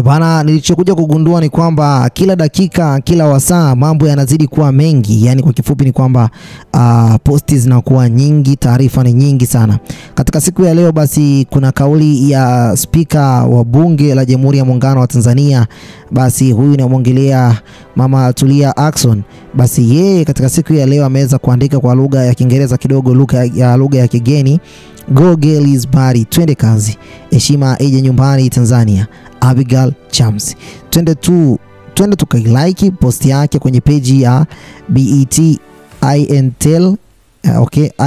Bana, nilichokuja kugundua ni kwamba kila dakika, kila wasaa mambo yanazidi kuwa mengi. Yani kwa kifupi ni kwamba posti zinakuwa nyingi, taarifa ni nyingi sana. Katika siku ya leo basi kuna kauli ya spika wa bunge la Jamhuri ya Muungano wa Tanzania. Basi huyu anamwongelea Mama Tulia Ackson. Basi yeye katika siku ya leo ameweza kuandika kwa lugha ya Kiingereza kidogo, lugha ya kigeni. Go girls body, twende kazi, heshima ije nyumbani Tanzania, Abigail Chams. Twende tukailike post yake kwenye page ya BET INTL,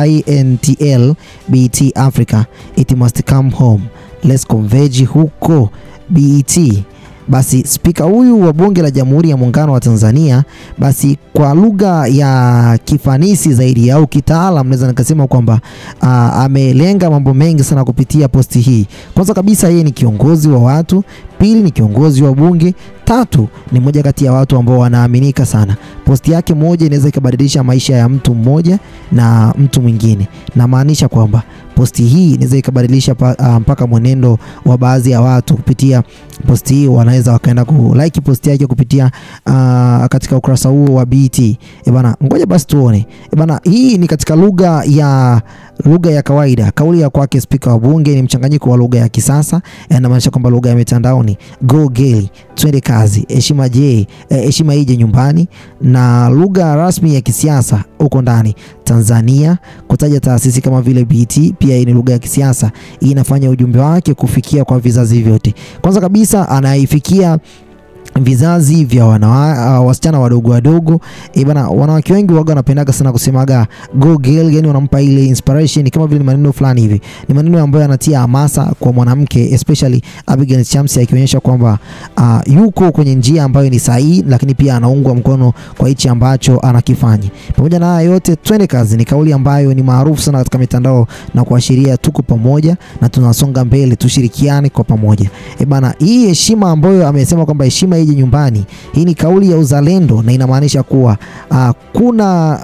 INTL BET Africa. It must come home, let's converge huko BET. Basi spika huyu wa bunge la Jamhuri ya Muungano wa Tanzania, basi kwa lugha ya kifanisi zaidi au kitaalam naweza nikasema kwamba amelenga mambo mengi sana kupitia posti hii. Kwanza kabisa yeye ni kiongozi wa watu, pili ni kiongozi wa bunge, tatu ni moja kati ya watu ambao wanaaminika sana. Posti yake moja inaweza ikabadilisha maisha ya mtu mmoja na mtu mwingine. Na maanisha kwamba posti hii inaweza ikabadilisha mpaka mwenendo wa baadhi ya watu. Kupitia posti hii wanaweza wakaenda ku like posti yake kupitia katika ukurasa huo wa BET. Bana, ngoja basi tuone. Bana, hii ni katika lugha ya kawaida. Kauli ya kwake spika wa bunge ni mchanganyiko wa lugha ya kisasa, inamaanisha kwamba lugha ya mitandaoni, go girl, twende kazi, heshima ije nyumbani, na lugha rasmi ya kisiasa huko ndani Tanzania, kutaja taasisi kama vile BET. Pia hii ni lugha ya kisiasa, hii inafanya ujumbe wake kufikia kwa vizazi vyote. Kwanza kabisa anaifikia vizazi vya wasichana wadogo. Bana, wanawake wengi waga wanapendaga sana kusemaga go girl, yani wanampa ile inspiration kama vile maneno fulani hivi. Ni maneno ambayo yanatia hamasa kwa mwanamke, especially Abigail Chams, akionyesha kwamba yuko kwenye njia ambayo ni sahihi, lakini pia anaungwa mkono kwa hichi ambacho anakifanya. Pamoja na haya yote, twende kazi ni kauli ambayo ni maarufu sana katika mitandao na kuashiria tuko pamoja na tunasonga mbele, tushirikiane kwa pamoja. Bana, hii heshima ambayo amesema kwamba heshima ije nyumbani, hii ni kauli ya uzalendo na inamaanisha kuwa kuna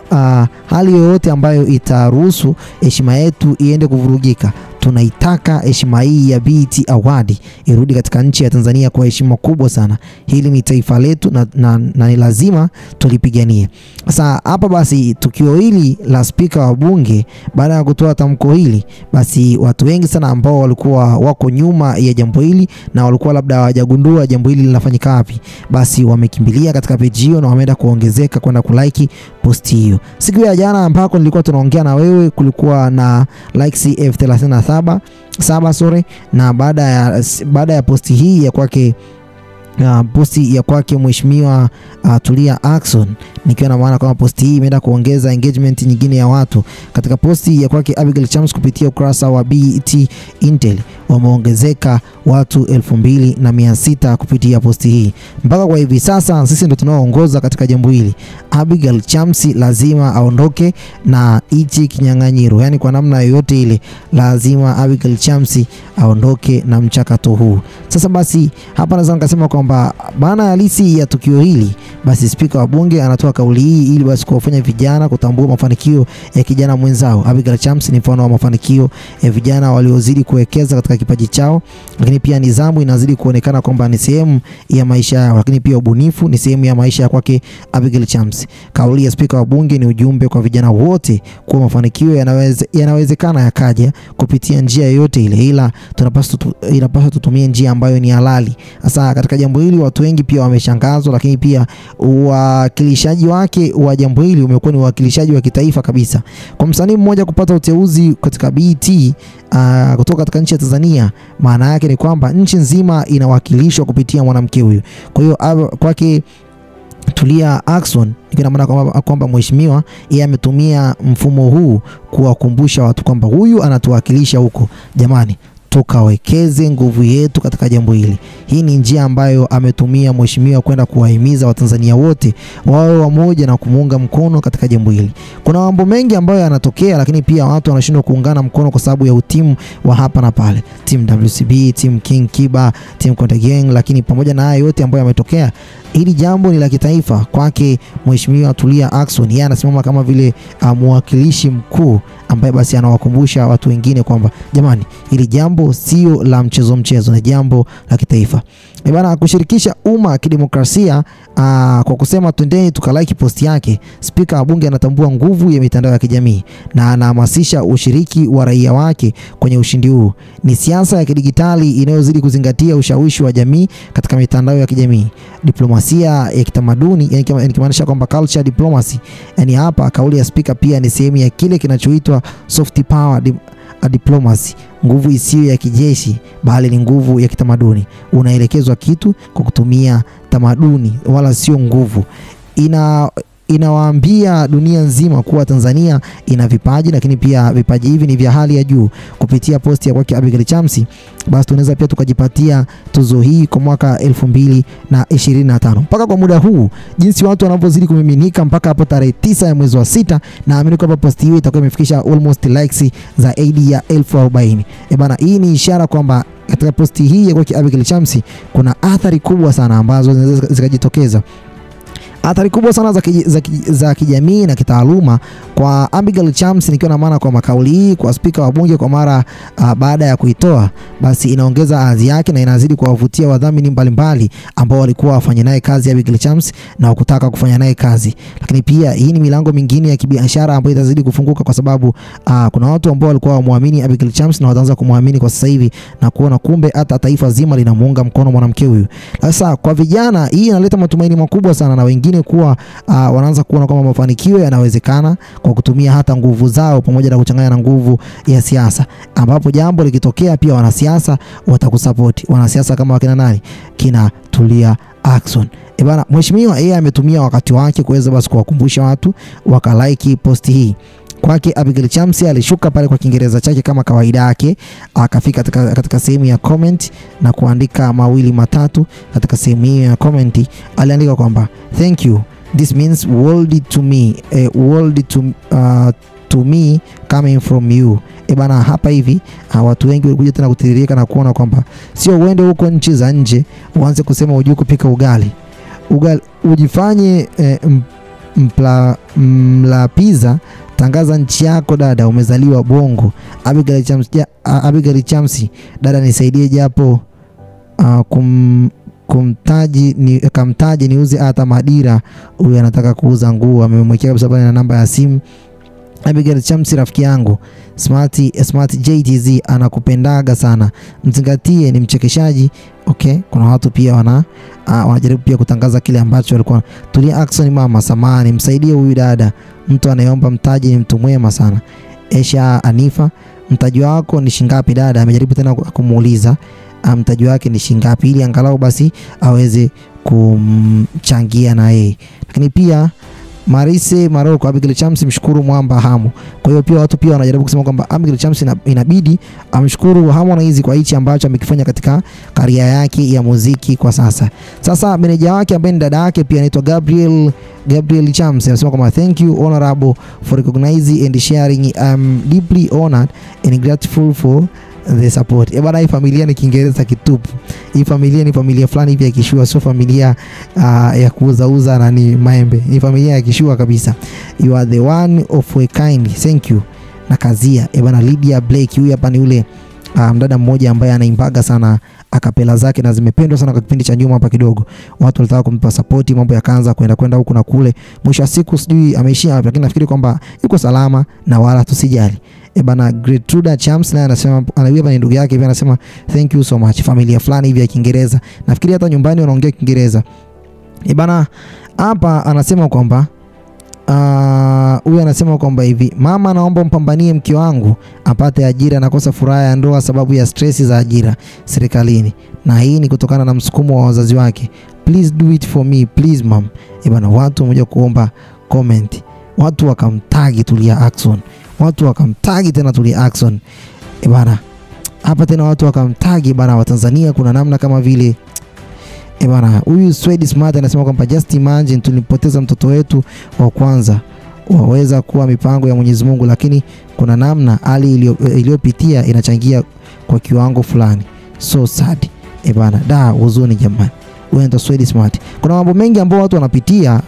hali yoyote ambayo itaruhusu heshima yetu iende kuvurugika. Tunaitaka heshima hii ya BET Award irudi katika nchi ya Tanzania kwa heshima kubwa sana. Hili ni taifa letu na ni lazima tulipiganie. Sasa hapa basi tukio hili la spika wa bunge baada ya kutoa tamko hili, basi watu wengi sana ambao walikuwa wako nyuma ya jambo hili na walikuwa labda hawajagundua jambo hili linafanyika wapi, basi wamekimbilia katika page hiyo na wameenda kuongezeka kwenda kulike posti hiyo. Siku ya jana ambako nilikuwa tunaongea na wewe kulikuwa na likes 37 na baada ya posti hii ya kwake Mheshimiwa Tulia Ackson, nikiwa na maana kama posti hii imeenda kuongeza engagement nyingine ya watu. Katika posti ya kwake Abigail Chams kupitia ukurasa wa BET Intel wameongezeka watu 2600 kupitia posti hii. Mpaka kwa hivi sasa sisi ndio tunaoongoza katika jambo hili. Abigail Chams lazima aondoke na hichi kinyang'anyiro, yani kwa namna yoyote ile lazima Abigail Chams aondoke na mchakato huu. Sasa basi hapa naweza nikasema kwamba bana halisi ya tukio hili, basi spika wa bunge anatoa kauli hii ili basi kuwafanya vijana kutambua mafanikio ya kijana mwenzao. Abigail Chams ni mfano wa mafanikio ya vijana waliozidi kuwekeza katika kipaji chao, lakini pia nidhamu inazidi kuonekana kwamba ni sehemu ya maisha yao, lakini pia ubunifu ni sehemu ya maisha ya kwake Abigail Chams. Kauli ya spika wa bunge ni ujumbe kwa vijana wote kwa mafanikio yanawezekana yakaja kupitia njia yoyote ile, ila inapaswa tutumie njia ambayo ni halali. Sasa katika jambo hili watu wengi pia wameshangazwa, lakini pia uwakilishaji wake wa jambo hili umekuwa ni uwakilishaji wa kitaifa kabisa. Kwa msanii mmoja kupata uteuzi katika BET kutoka katika nchi ya Tanzania, maana yake ni kwamba nchi nzima inawakilishwa kupitia mwanamke huyu. Kwa hiyo kwake Tulia Ackson, ina maana kwamba mheshimiwa yeye ametumia mfumo huu kuwakumbusha watu kwamba huyu anatuwakilisha huko. Jamani, tukawekeze nguvu yetu katika jambo hili. Hii ni njia ambayo ametumia mheshimiwa kwenda kuwahimiza Watanzania wote wawe wamoja na kumuunga mkono katika jambo hili. Kuna mambo mengi ambayo yanatokea, lakini pia watu wanashindwa kuungana mkono kwa sababu ya utimu wa hapa na pale. Team WCB, Team King Kiba, Team Konde Gang, lakini pamoja na haya yote ambayo yametokea, hili jambo ni la kitaifa. Kwake Mheshimiwa Tulia Ackson, yeye anasimama kama vile mwakilishi mkuu ambaye basi anawakumbusha watu wengine kwamba jamani, hili jambo sio la mchezo, ni jambo la kitaifa. Bana kushirikisha umma kidemokrasia kwa kusema twendeni tukalike post yake. Spika wa bunge anatambua nguvu ya mitandao ya kijamii na anahamasisha ushiriki wa raia wake kwenye ushindi huu. Ni siasa ya kidigitali inayozidi kuzingatia ushawishi wa jamii katika mitandao ya kijamii. Diplomasia ya kitamaduni, yani kimaanisha kwamba culture diplomacy. Yani hapa kauli ya spika pia ni sehemu ya kile kinachoitwa soft power diplomacy, nguvu isiyo ya kijeshi bali ni nguvu ya kitamaduni. Unaelekezwa kitu kwa kutumia tamaduni wala sio nguvu. Inawaambia dunia nzima kuwa Tanzania ina vipaji, lakini pia vipaji hivi ni vya hali ya juu. Kupitia posti ya kwake Abigail Chamsi, basi tunaweza pia tukajipatia tuzo hii kwa mwaka 2025. Mpaka kwa muda huu jinsi watu wanavyozidi kumiminika mpaka hapo tarehe 9 ya mwezi wa 6, naamini kwamba posti hiyo itakuwa imefikisha almost likes zaidi ya 1040. Bana, hii ni ishara kwamba katika posti hii ya kwake Abigail Chamsi kuna athari kubwa sana ambazo zinaweza zikajitokeza. Athari kubwa sana za kijamii na kitaaluma kwa Abigail Chamsi, nikiwa na maana kwa makauli hii kwa spika wa bunge kwa mara baada ya kuitoa, basi inaongeza hadhi yake na inazidi kuwavutia wadhamini mbalimbali ambao walikuwa wafanya naye kazi Abigail Chamsi na kutaka kufanya naye kazi. Lakini pia hii ni milango mingine ya kibiashara ambayo itazidi kufunguka kwa sababu kuna watu ambao walikuwa wamuamini Abigail Chamsi na wataanza kumwamini kwa sasa hivi na kuona kumbe hata taifa zima linamuunga mkono mwanamke huyu. Sasa kwa vijana hii inaleta matumaini makubwa sana, na wengine kuwa wanaanza kuona kwamba mafanikio yanawezekana kwa kutumia hata nguvu zao pamoja na kuchanganya na nguvu ya siasa, ambapo jambo likitokea pia wanasiasa watakusupport. Wanasiasa kama wakina nani? Kina Tulia Ackson. Bana, mheshimiwa yeye ametumia wakati wake kuweza basi kuwakumbusha watu wakalike posti hii. Kwake Abigail Chamsi alishuka pale kwa Kiingereza chake kama kawaida yake, akafika katika sehemu ya comment na kuandika mawili matatu. Katika sehemu hiyo ya comment aliandika kwamba thank you, this means world to me, to me coming from you. Bana, hapa hivi watu wengi walikuja tena kutiririka na kuona kwamba sio uende huko nchi za nje uanze kusema hujui kupika ugali ujifanye mla pizza. Tangaza nchi yako dada, umezaliwa Bongo. Abigail Chamsi, dada nisaidie japo kamtaji niuze hata madira. Huyu anataka kuuza nguo, amemwekea kabisa pale na namba ya simu. Abigail Chamsi rafiki yangu, Smart JTZ anakupendaga sana. Mzingatie ni mchekeshaji. Okay, kuna watu pia wanajaribu pia kutangaza kile ambacho walikuwa. Tulia Ackson, mama samani, msaidie huyu dada. Mtu anayeomba mtaji ni mtu mwema sana. Esha Anifa, mtaji wako ni shingapi dada? Amejaribu tena kumuuliza mtaji wake ni shingapi ili angalau basi aweze kumchangia na yeye. Lakini pia Marise Maroko, Abigail Chamsi mshukuru mwamba Hamu. Kwa hiyo pia watu pia wanajaribu kusema kwamba Abigail Chamsi inabidi amshukuru Harmonize kwa hichi ambacho amekifanya katika karia yake ya muziki kwa sasa. Sasa meneja wake ambaye ni dada yake pia anaitwa Gabriel Chamsi anasema kwamba thank you honorable for recognizing and sharing. I'm deeply honored and grateful for the support. Bana, hii familia ni Kiingereza kitupu. Hii familia ni familia fulani hivi ya kishua, sio familia ya kuuza na ni maembe. Ni familia ya kishua kabisa. You are the one of a kind. Thank you. Na kazia. Bana, Lydia Blake huyu hapa ni ule mdada mmoja ambaye anaimbaga sana akapela zake na zimependwa sana kwa kipindi cha nyuma hapa kidogo. Watu walitaka kumpa support, mambo yakaanza kwenda huku na kule. Mwisho wa siku sijui ameishia wapi, lakini nafikiri kwamba yuko salama na wala tusijali. Bana, Gertrude Chamsi na anasema anawipa ni ndugu yake hivi, anasema thank you so much. Familia fulani hivi ya Kiingereza. Nafikiri hata nyumbani wanaongea Kiingereza. Bana, hapa anasema kwamba huyu anasema kwamba hivi, mama naomba mpambanie mke wangu apate ajira, nakosa furaha ya ndoa sababu ya stress za ajira serikalini, na hii ni kutokana na msukumo wa wazazi wake. Please do it for me please mom. Bana, watu mmoja kuomba comment, watu wakamtagi Tulia Ackson, watu wakamtagi tena Tulia Ackson. Bana, hapa tena watu wakamtagi bana wa Tanzania. Kuna namna kama vile bana, huyu Swedi Smart anasema kwamba just imagine tulipoteza mtoto wetu wa kwanza. Waweza kuwa mipango ya Mwenyezi Mungu, lakini kuna namna hali iliyopitia inachangia kwa kiwango fulani. So sad. Bana, da huzuni jamani. Wewe ndo Swedi Smart. Kuna mambo mengi ambayo watu wanapitia,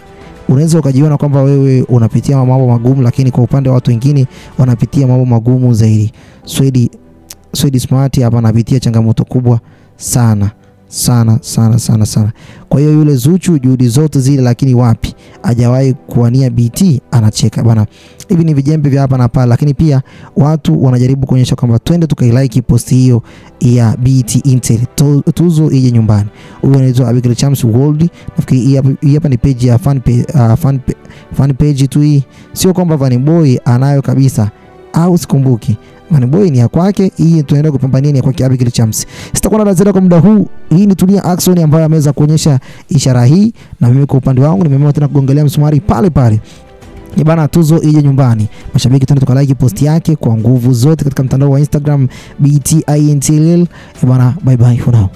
unaweza ukajiona kwamba wewe unapitia mambo magumu, lakini kwa upande wa watu wengine wanapitia mambo magumu zaidi. Swedi Smart hapa anapitia changamoto kubwa sana sana sana sana sana. Kwa hiyo yule Zuchu juhudi zote zile, lakini wapi, hajawahi kuwania BET, anacheka bana. Hivi ni vijembe vya hapa na pale, lakini pia watu wanajaribu kuonyesha kwamba twende tukailike post hiyo ya BET Intel, tuzo ije nyumbani. Huyo anaitwa Abigail Chams World. Nafikiri hii hapa ni page ya fan page tu hii, sio kwamba Vanny Boy anayo kabisa, au sikumbuki. Vanny Boy ni ya kwake, hii tunaenda kupambania ni ya kwake Abigail Chams. Sitakuwa na zaidi kwa muda huu. Hii ni Tulia Ackson ambayo ameweza kuonyesha ishara hii, na mimi kwa upande wangu nimeamua tena kugongelea msumari pale pale. Ni bana, tuzo ije nyumbani. Mashabiki twende tukalike post yake kwa nguvu zote katika mtandao wa Instagram BET INTL. Bana, bye bye for now.